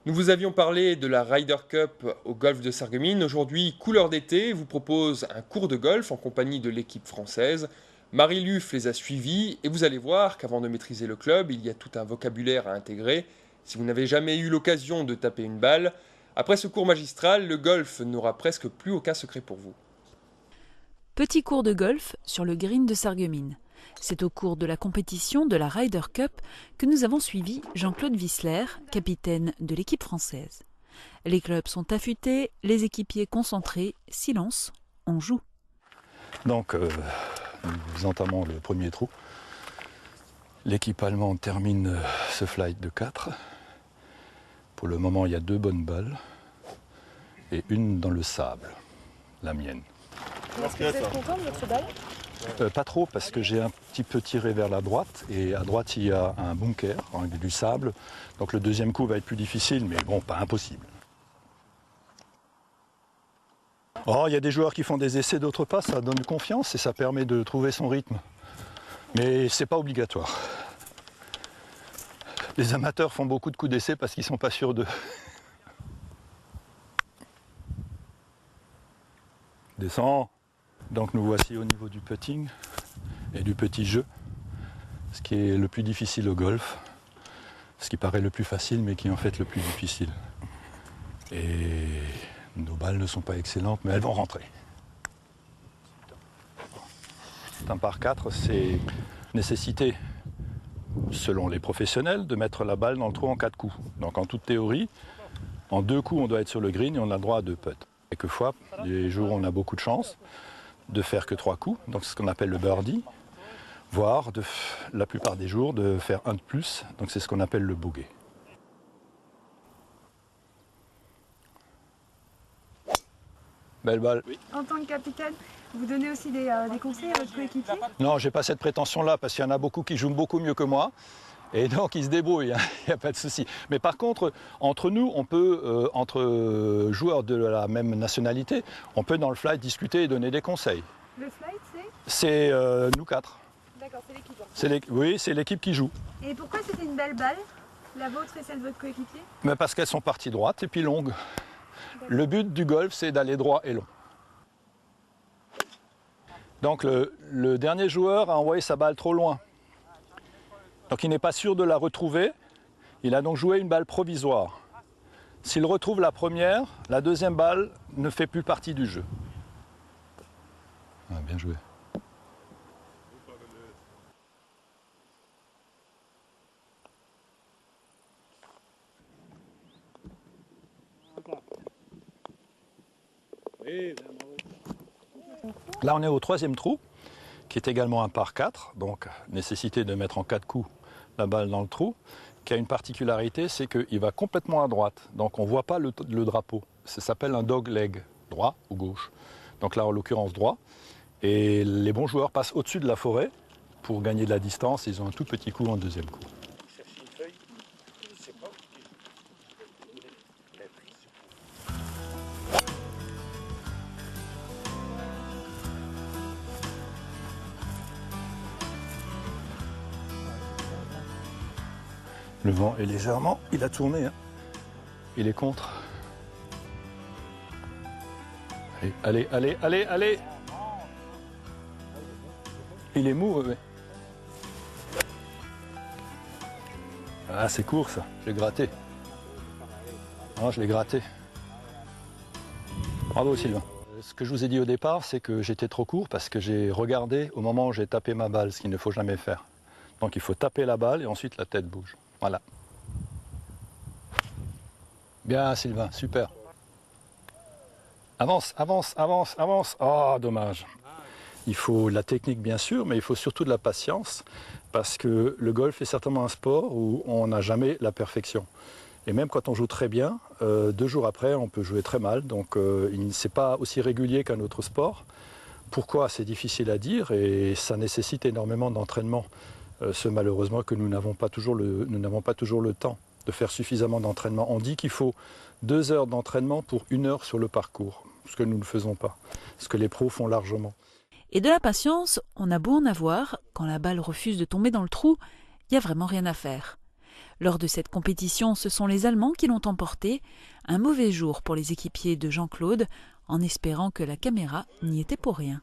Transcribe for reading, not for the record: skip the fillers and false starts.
Nous vous avions parlé de la Ryder Cup au golf de Sarreguemines. Aujourd'hui, Couleur d'été vous propose un cours de golf en compagnie de l'équipe française. Marie Luff les a suivis et vous allez voir qu'avant de maîtriser le club, il y a tout un vocabulaire à intégrer. Si vous n'avez jamais eu l'occasion de taper une balle, après ce cours magistral, le golf n'aura presque plus aucun secret pour vous. Petit cours de golf sur le green de Sarreguemines. C'est au cours de la compétition de la Ryder Cup que nous avons suivi Jean-Claude Wissler, capitaine de l'équipe française. Les clubs sont affûtés, les équipiers concentrés, silence, on joue. Donc, nous entamons le premier trou. L'équipe allemande termine ce flight de 4. Pour le moment, il y a 2 bonnes balles et une dans le sable, la mienne. Est-ce que vous êtes content de votre balle ? Pas trop, parce que j'ai un petit peu tiré vers la droite, et à droite il y a un bunker, avec du sable, donc le deuxième coup va être plus difficile, mais bon, pas impossible. Oh, il y a des joueurs qui font des essais, d'autres pas, ça donne confiance et ça permet de trouver son rythme. Mais c'est pas obligatoire. Les amateurs font beaucoup de coups d'essai parce qu'ils sont pas sûrs d'eux. Descends. Donc nous voici au niveau du putting et du petit jeu, ce qui est le plus difficile au golf, ce qui paraît le plus facile mais qui est en fait le plus difficile. Et nos balles ne sont pas excellentes mais elles vont rentrer. C'est un par 4, c'est nécessité, selon les professionnels, de mettre la balle dans le trou en 4 coups. Donc en toute théorie, en 2 coups on doit être sur le green et on a le droit à 2 putts. Quelquefois, les jours où on a beaucoup de chance, de faire que 3 coups, donc c'est ce qu'on appelle le birdie, voire la plupart des jours de faire un de plus, donc c'est ce qu'on appelle le bogey. Belle balle. Oui. En tant que capitaine, vous donnez aussi des conseils à votre coéquipier ? Non, j'ai pas cette prétention-là, parce qu'il y en a beaucoup qui jouent beaucoup mieux que moi, et donc ils se débrouillent, il n'y a pas de souci. Mais par contre, entre nous, on peut, entre joueurs de la même nationalité, on peut dans le flight discuter et donner des conseils. Le flight, c'est ? C'est nous 4. D'accord, c'est l'équipe. Oui, c'est l'équipe qui joue. Et pourquoi c'était une belle balle, la vôtre et celle de votre coéquipier ? Mais parce qu'elles sont parties droite et puis longues. Le but du golf, c'est d'aller droit et long. Donc le dernier joueur a envoyé sa balle trop loin. Donc il n'est pas sûr de la retrouver. Il a donc joué une balle provisoire. S'il retrouve la première, la deuxième balle ne fait plus partie du jeu. Ah, bien joué. Là on est au 3e trou, qui est également un par 4, donc nécessité de mettre en 4 coups la balle dans le trou, qui a une particularité, c'est qu'il va complètement à droite, donc on ne voit pas le drapeau. Ça s'appelle un dog leg, droit ou gauche. Donc là en l'occurrence droit, et les bons joueurs passent au-dessus de la forêt pour gagner de la distance, ils ont un tout petit coup en deuxième coup. Le vent est légèrement, il a tourné, hein. Il est contre. Allez, allez, allez, allez, allez. Il est mou, oui. Ah, c'est court ça, je l'ai gratté. Ah, je l'ai gratté. Bravo Sylvain. Ce que je vous ai dit au départ, c'est que j'étais trop court parce que j'ai regardé au moment où j'ai tapé ma balle, ce qu'il ne faut jamais faire. Donc il faut taper la balle et ensuite la tête bouge. Voilà. Bien Sylvain, super. Avance, avance, avance, avance. Oh, dommage. Il faut de la technique bien sûr, mais il faut surtout de la patience parce que le golf est certainement un sport où on n'a jamais la perfection. Et même quand on joue très bien, 2 jours après, on peut jouer très mal. Donc c'est pas aussi régulier qu'un autre sport. Pourquoi? C'est difficile à dire et ça nécessite énormément d'entraînement. Malheureusement que nous n'avons pas toujours le temps de faire suffisamment d'entraînement. On dit qu'il faut 2 heures d'entraînement pour 1 heure sur le parcours, ce que nous ne faisons pas, ce que les pros font largement. Et de la patience, on a beau en avoir, quand la balle refuse de tomber dans le trou, il n'y a vraiment rien à faire. Lors de cette compétition, ce sont les Allemands qui l'ont emporté. Un mauvais jour pour les équipiers de Jean-Claude, en espérant que la caméra n'y était pour rien.